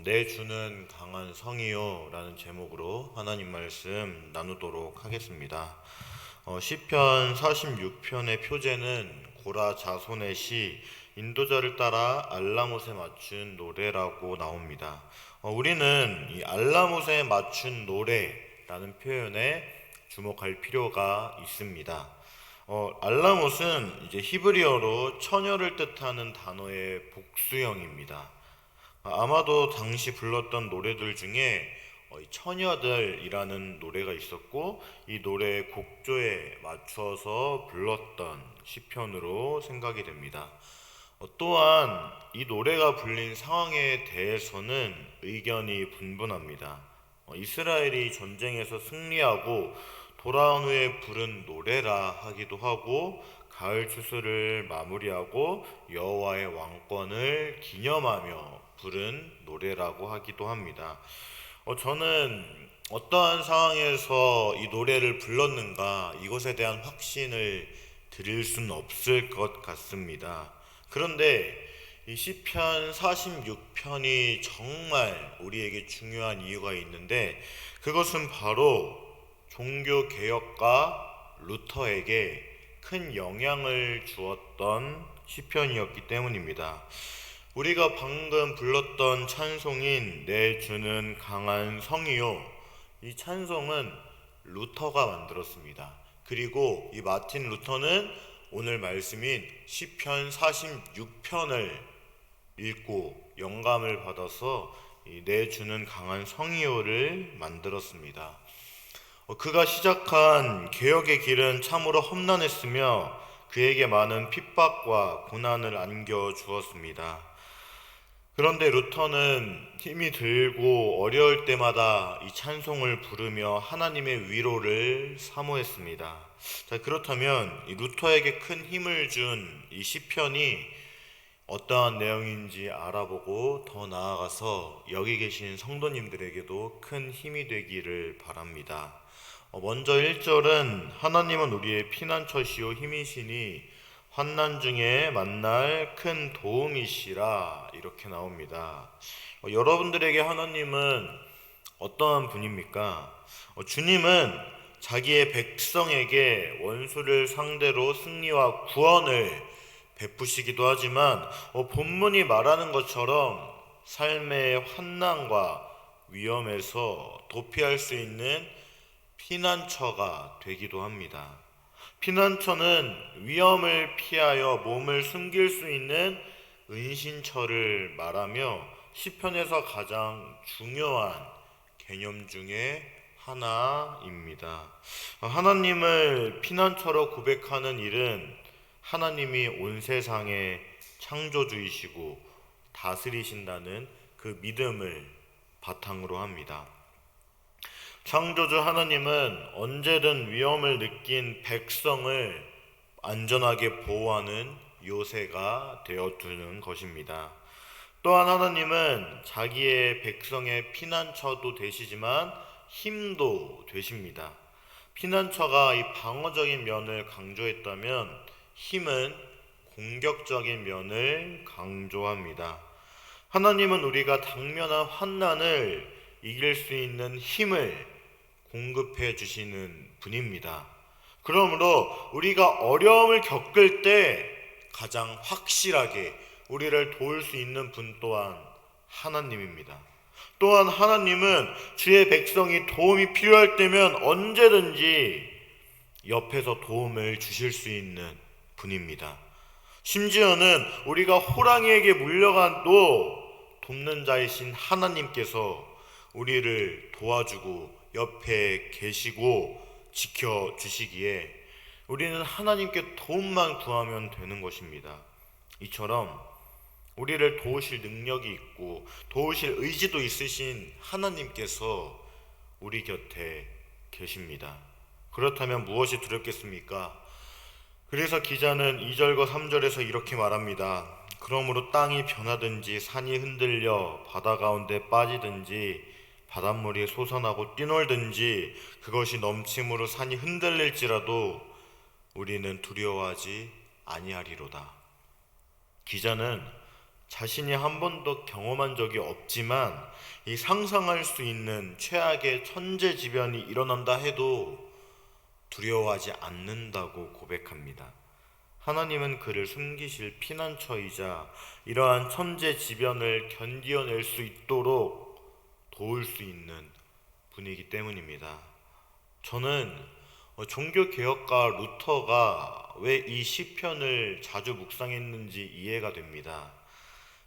내 주는 강한 성이요 라는 제목으로 하나님 말씀 나누도록 하겠습니다. 시편 46편의 표제는 고라 자손의 시 인도자를 따라 알라못에 맞춘 노래라고 나옵니다. 우리는 이 알라못에 맞춘 노래라는 표현에 주목할 필요가 있습니다. 알라못은 이제 히브리어로 처녀를 뜻하는 단어의 복수형입니다. 아마도 당시 불렀던 노래들 중에 이 처녀들이라는 노래가 있었고, 이 노래의 곡조에 맞춰서 불렀던 시편으로 생각이 됩니다. 또한 이 노래가 불린 상황에 대해서는 의견이 분분합니다. 이스라엘이 전쟁에서 승리하고 돌아온 후에 부른 노래라 하기도 하고, 가을 추수를 마무리하고 여호와의 왕권을 기념하며 부른 노래라고 하기도 합니다. 저는 어떠한 상황에서 이 노래를 불렀는가, 이것에 대한 확신을 드릴 수는 없을 것 같습니다. 그런데 이 시편 46편이 정말 우리에게 중요한 이유가 있는데, 그것은 바로 종교개혁가 루터에게 큰 영향을 주었던 시편이었기 때문입니다. 우리가 방금 불렀던 찬송인 내 주는 강한 성이요, 이 찬송은 루터가 만들었습니다. 그리고 이 마틴 루터는 오늘 말씀인 시편 46편을 읽고 영감을 받아서 이 내 주는 강한 성이요를 만들었습니다. 그가 시작한 개혁의 길은 참으로 험난했으며 그에게 많은 핍박과 고난을 안겨주었습니다. 그런데 루터는 힘이 들고 어려울 때마다 이 찬송을 부르며 하나님의 위로를 사모했습니다. 자, 그렇다면 이 루터에게 큰 힘을 준 이 시편이 어떠한 내용인지 알아보고, 더 나아가서 여기 계신 성도님들에게도 큰 힘이 되기를 바랍니다. 먼저 1절은 하나님은 우리의 피난처시요 힘이시니 환난 중에 만날 큰 도움이시라, 이렇게 나옵니다. 여러분들에게 하나님은 어떠한 분입니까? 주님은 자기의 백성에게 원수를 상대로 승리와 구원을 베푸시기도 하지만, 본문이 말하는 것처럼 삶의 환난과 위험에서 도피할 수 있는 피난처가 되기도 합니다. 피난처는 위험을 피하여 몸을 숨길 수 있는 은신처를 말하며 시편에서 가장 중요한 개념 중에 하나입니다. 하나님을 피난처로 고백하는 일은 하나님이 온 세상의 창조주이시고 다스리신다는 그 믿음을 바탕으로 합니다. 창조주 하나님은 언제든 위험을 느낀 백성을 안전하게 보호하는 요새가 되어두는 것입니다. 또한 하나님은 자기의 백성의 피난처도 되시지만 힘도 되십니다. 피난처가 이 방어적인 면을 강조했다면 힘은 공격적인 면을 강조합니다. 하나님은 우리가 당면한 환난을 이길 수 있는 힘을 공급해 주시는 분입니다. 그러므로 우리가 어려움을 겪을 때 가장 확실하게 우리를 도울 수 있는 분 또한 하나님입니다. 또한 하나님은 주의 백성이 도움이 필요할 때면 언제든지 옆에서 도움을 주실 수 있는 분입니다. 심지어는 우리가 호랑이에게 물려가도 돕는 자이신 하나님께서 우리를 도와주고 옆에 계시고 지켜주시기에 우리는 하나님께 도움만 구하면 되는 것입니다. 이처럼 우리를 도우실 능력이 있고 도우실 의지도 있으신 하나님께서 우리 곁에 계십니다. 그렇다면 무엇이 두렵겠습니까? 그래서 기자는 2절과 3절에서 이렇게 말합니다. 그러므로 땅이 변하든지 산이 흔들려 바다 가운데 빠지든지 바닷물이 솟아나고 뛰놀든지 그것이 넘침으로 산이 흔들릴지라도 우리는 두려워하지 아니하리로다. 기자는 자신이 한 번도 경험한 적이 없지만 이 상상할 수 있는 최악의 천재지변이 일어난다 해도 두려워하지 않는다고 고백합니다. 하나님은 그를 숨기실 피난처이자 이러한 천재지변을 견디어낼 수 있도록 도울 수 있는 분이기 때문입니다. 저는 종교개혁가 루터가 왜 이 시편을 자주 묵상했는지 이해가 됩니다.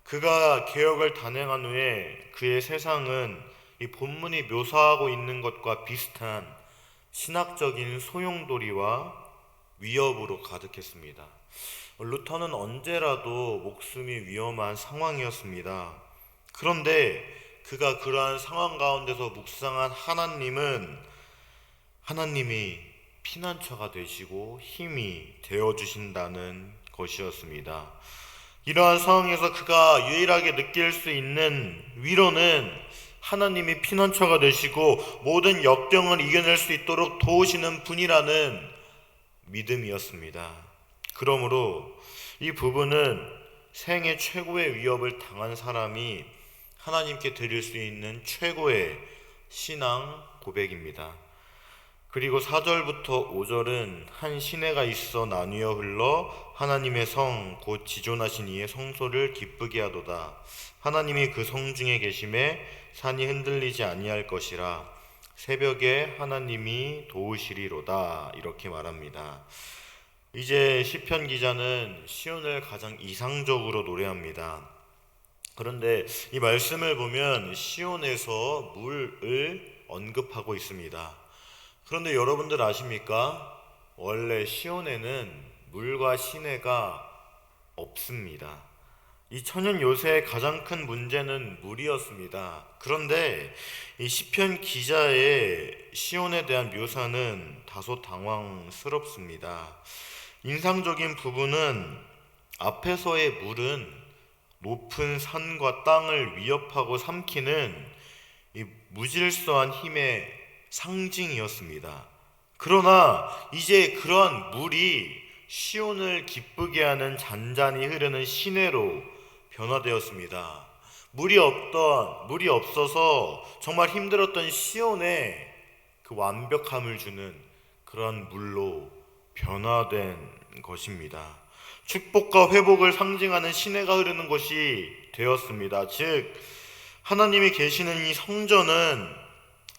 그가 개혁을 단행한 후에 그의 세상은 이 본문이 묘사하고 있는 것과 비슷한 신학적인 소용돌이와 위협으로 가득했습니다. 루터는 언제라도 목숨이 위험한 상황이었습니다. 그런데 그가 그러한 상황 가운데서 묵상한 하나님이 피난처가 되시고 힘이 되어주신다는 것이었습니다. 이러한 상황에서 그가 유일하게 느낄 수 있는 위로는 하나님이 피난처가 되시고 모든 역경을 이겨낼 수 있도록 도우시는 분이라는 믿음이었습니다. 그러므로 이 부분은 생애 최고의 위협을 당한 사람이 하나님께 드릴 수 있는 최고의 신앙 고백입니다. 그리고 4절부터 5절은 한 시내가 있어 나뉘어 흘러 하나님의 성 곧 지존하신 이의 성소를 기쁘게 하도다. 하나님이 그 성 중에 계심에 산이 흔들리지 아니할 것이라. 새벽에 하나님이 도우시리로다. 이렇게 말합니다. 이제 시편 기자는 시온을 가장 이상적으로 노래합니다. 그런데 이 말씀을 보면 시온에서 물을 언급하고 있습니다. 그런데 여러분들 아십니까? 원래 시온에는 물과 시내가 없습니다. 이 천연 요새의 가장 큰 문제는 물이었습니다. 그런데 이 시편 기자의 시온에 대한 묘사는 다소 당황스럽습니다. 인상적인 부분은 앞에서의 물은 높은 산과 땅을 위협하고 삼키는 이 무질서한 힘의 상징이었습니다. 그러나 이제 그러한 물이 시온을 기쁘게 하는 잔잔히 흐르는 시내로 변화되었습니다. 물이 없어서 정말 힘들었던 시온에 그 완벽함을 주는 그런 물로 변화된 것입니다. 축복과 회복을 상징하는 시내가 흐르는 곳이 되었습니다. 즉 하나님이 계시는 이 성전은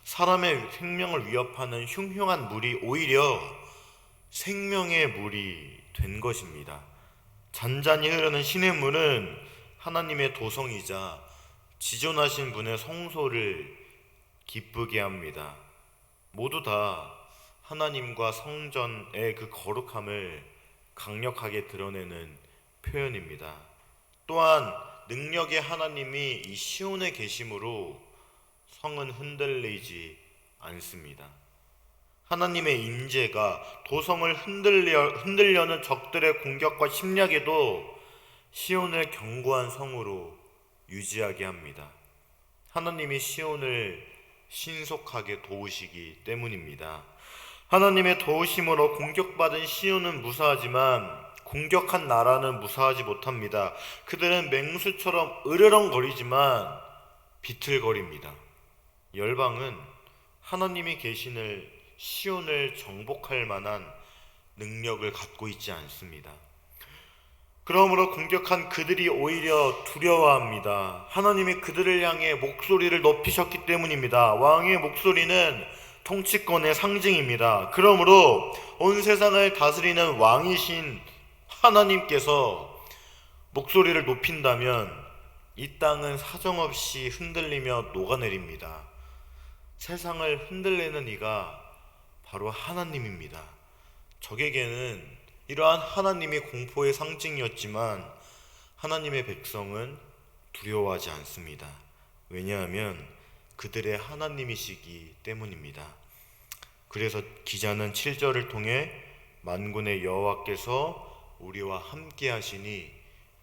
사람의 생명을 위협하는 흉흉한 물이 오히려 생명의 물이 된 것입니다. 잔잔히 흐르는 시냇물은 하나님의 도성이자 지존하신 분의 성소를 기쁘게 합니다. 모두 다 하나님과 성전의 그 거룩함을 강력하게 드러내는 표현입니다. 또한 능력의 하나님이 이 시온에 계심으로 성은 흔들리지 않습니다. 하나님의 임재가 도성을 흔들려는 적들의 공격과 침략에도 시온을 견고한 성으로 유지하게 합니다. 하나님이 시온을 신속하게 도우시기 때문입니다. 하나님의 도우심으로 공격받은 시온은 무사하지만 공격한 나라는 무사하지 못합니다. 그들은 맹수처럼 으르렁거리지만 비틀거립니다. 열방은 하나님이 계시는 시온을 정복할 만한 능력을 갖고 있지 않습니다. 그러므로 공격한 그들이 오히려 두려워합니다. 하나님이 그들을 향해 목소리를 높이셨기 때문입니다. 왕의 목소리는 통치권의 상징입니다. 그러므로 온 세상을 다스리는 왕이신 하나님께서 목소리를 높인다면 이 땅은 사정없이 흔들리며 녹아내립니다. 세상을 흔들리는 이가 바로 하나님입니다. 적에게는 이러한 하나님이 공포의 상징이었지만 하나님의 백성은 두려워하지 않습니다. 왜냐하면 그들의 하나님이시기 때문입니다. 그래서 기자는 7절을 통해 만군의 여호와께서 우리와 함께 하시니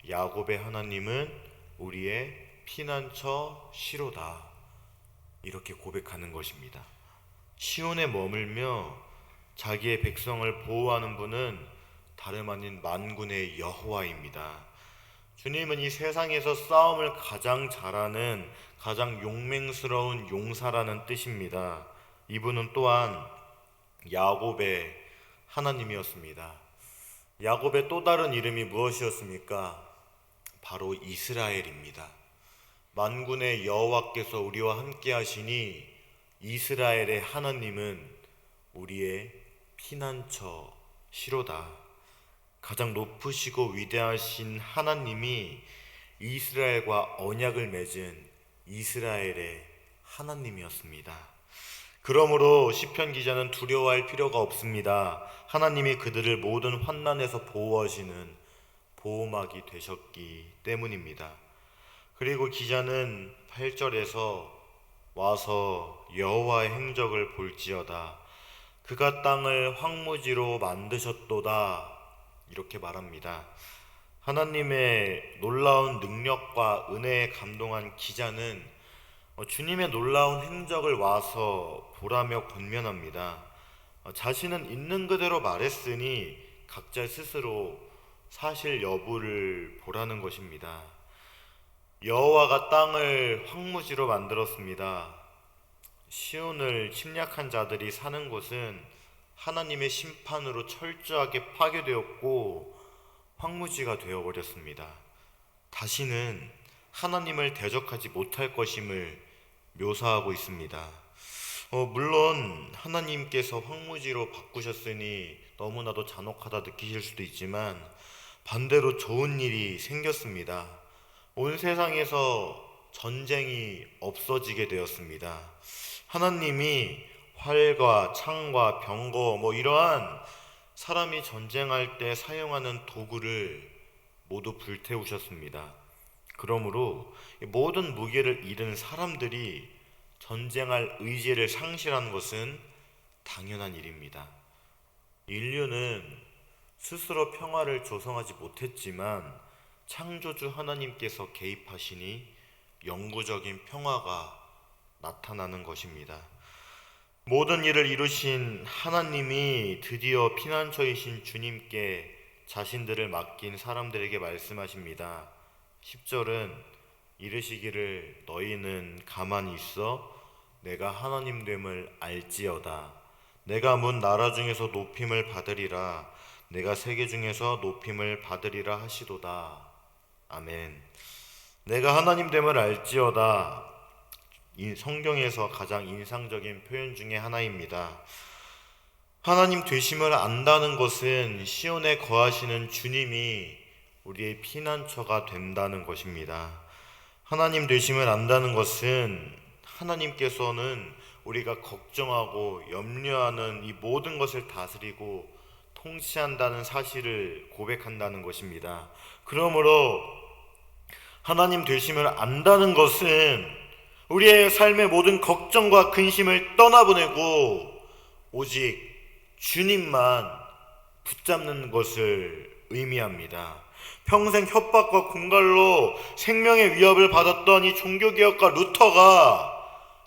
야곱의 하나님은 우리의 피난처 시로다. 이렇게 고백하는 것입니다. 시온에 머물며 자기의 백성을 보호하는 분은 다름 아닌 만군의 여호와입니다. 주님은 이 세상에서 싸움을 가장 잘하는 가장 용맹스러운 용사라는 뜻입니다. 이분은 또한 야곱의 하나님이었습니다. 야곱의 또 다른 이름이 무엇이었습니까? 바로 이스라엘입니다. 만군의 여호와께서 우리와 함께 하시니 이스라엘의 하나님은 우리의 피난처시로다. 가장 높으시고 위대하신 하나님이 이스라엘과 언약을 맺은 이스라엘의 하나님이었습니다. 그러므로 시편 기자는 두려워할 필요가 없습니다. 하나님이 그들을 모든 환난에서 보호하시는 보호막이 되셨기 때문입니다. 그리고 기자는 8절에서 와서 여호와의 행적을 볼지어다. 그가 땅을 황무지로 만드셨도다. 이렇게 말합니다. 하나님의 놀라운 능력과 은혜에 감동한 기자는 주님의 놀라운 행적을 와서 보라며 권면합니다. 자신은 있는 그대로 말했으니 각자 스스로 사실 여부를 보라는 것입니다. 여호와가 땅을 황무지로 만들었습니다. 시온을 침략한 자들이 사는 곳은 하나님의 심판으로 철저하게 파괴되었고 황무지가 되어버렸습니다. 다시는 하나님을 대적하지 못할 것임을 묘사하고 있습니다. 물론 하나님께서 황무지로 바꾸셨으니 너무나도 잔혹하다 느끼실 수도 있지만 반대로 좋은 일이 생겼습니다. 온 세상에서 전쟁이 없어지게 되었습니다. 하나님이 활과 창과 병거 이러한 사람이 전쟁할 때 사용하는 도구를 모두 불태우셨습니다. 그러므로 모든 무게를 잃은 사람들이 전쟁할 의지를 상실한 것은 당연한 일입니다. 인류는 스스로 평화를 조성하지 못했지만 창조주 하나님께서 개입하시니 영구적인 평화가 나타나는 것입니다. 모든 일을 이루신 하나님이 드디어 피난처이신 주님께 자신들을 맡긴 사람들에게 말씀하십니다. 10절은 이르시기를 너희는 가만히 있어 내가 하나님됨을 알지어다. 내가 문 나라 중에서 높임을 받으리라. 내가 세계 중에서 높임을 받으리라 하시도다. 아멘. 내가 하나님됨을 알지어다. 성경에서 가장 인상적인 표현 중에 하나입니다. 하나님 되심을 안다는 것은 시온에 거하시는 주님이 우리의 피난처가 된다는 것입니다. 하나님 되심을 안다는 것은 하나님께서는 우리가 걱정하고 염려하는 이 모든 것을 다스리고 통치한다는 사실을 고백한다는 것입니다. 그러므로 하나님 되심을 안다는 것은 우리의 삶의 모든 걱정과 근심을 떠나보내고 오직 주님만 붙잡는 것을 의미합니다. 평생 협박과 공갈로 생명의 위협을 받았던 이 종교개혁가 루터가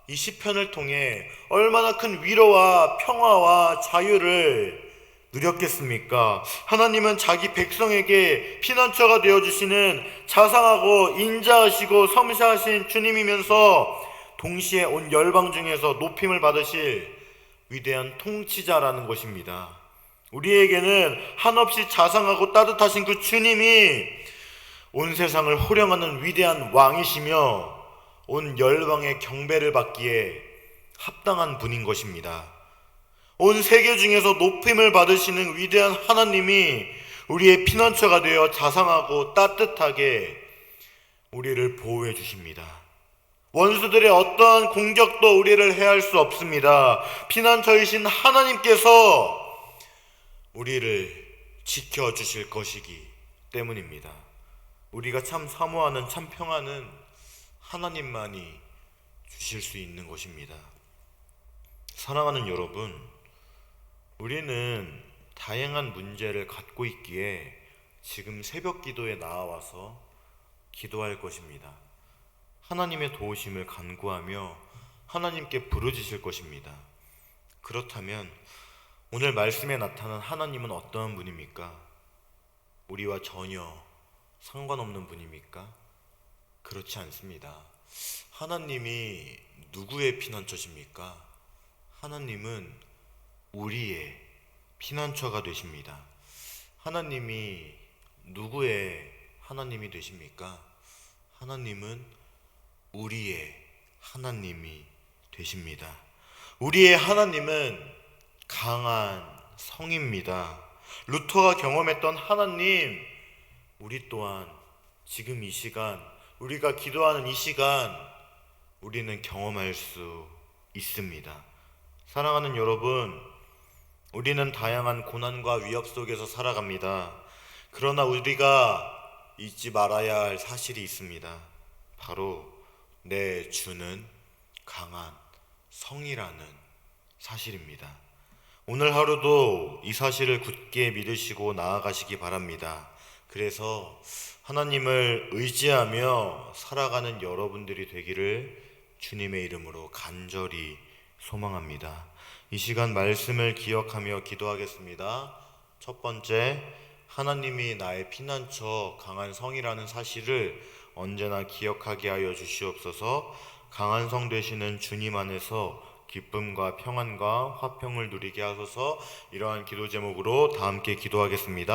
이 시편을 통해 얼마나 큰 위로와 평화와 자유를 누렸겠습니까? 하나님은 자기 백성에게 피난처가 되어주시는 자상하고 인자하시고 섬세하신 주님이면서 동시에 온 열방 중에서 높임을 받으실 위대한 통치자라는 것입니다. 우리에게는 한없이 자상하고 따뜻하신 그 주님이 온 세상을 호령하는 위대한 왕이시며 온 열방의 경배를 받기에 합당한 분인 것입니다. 온 세계 중에서 높임을 받으시는 위대한 하나님이 우리의 피난처가 되어 자상하고 따뜻하게 우리를 보호해 주십니다. 원수들의 어떠한 공격도 우리를 해할 수 없습니다. 피난처이신 하나님께서 우리를 지켜주실 것이기 때문입니다. 우리가 참 사모하는 참 평안은 하나님만이 주실 수 있는 것입니다. 사랑하는 여러분, 우리는 다양한 문제를 갖고 있기에 지금 새벽 기도에 나와서 기도할 것입니다. 하나님의 도우심을 간구하며 하나님께 부르짖을 것입니다. 그렇다면 오늘 말씀에 나타난 하나님은 어떠한 분입니까? 우리와 전혀 상관없는 분입니까? 그렇지 않습니다. 하나님이 누구의 피난처십니까? 하나님은 우리의 피난처가 되십니다. 하나님이 누구의 하나님이 되십니까? 하나님은 우리의 하나님이 되십니다. 우리의 하나님은 강한 성입니다. 루터가 경험했던 하나님, 우리 또한 지금 이 시간, 우리가 기도하는 이 시간, 우리는 경험할 수 있습니다. 사랑하는 여러분, 우리는 다양한 고난과 위협 속에서 살아갑니다. 그러나 우리가 잊지 말아야 할 사실이 있습니다. 바로 내 주는 강한 성이라는 사실입니다. 오늘 하루도 이 사실을 굳게 믿으시고 나아가시기 바랍니다. 그래서 하나님을 의지하며 살아가는 여러분들이 되기를 주님의 이름으로 간절히 소망합니다. 이 시간 말씀을 기억하며 기도하겠습니다. 첫 번째, 하나님이 나의 피난처 강한 성이라는 사실을 언제나 기억하게 하여 주시옵소서. 강한 성 되시는 주님 안에서 기쁨과 평안과 화평을 누리게 하소서. 이러한 기도 제목으로 다 함께 기도하겠습니다.